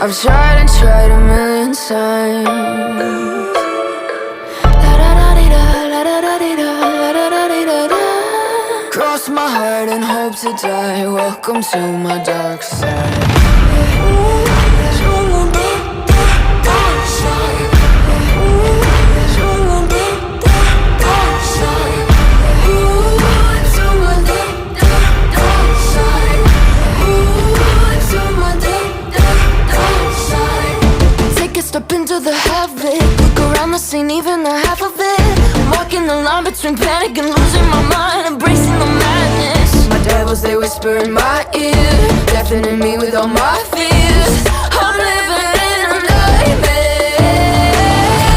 I've tried and tried a million times. Cross my heart and hope to die. Welcome to my dark side. Take a step into the heaven. Look around the scene, even the half of it. I'm walking the line between panic and losing my mind, embracing the madness. My devils, they whisper in my ear, deafening me with all my fears. I'm living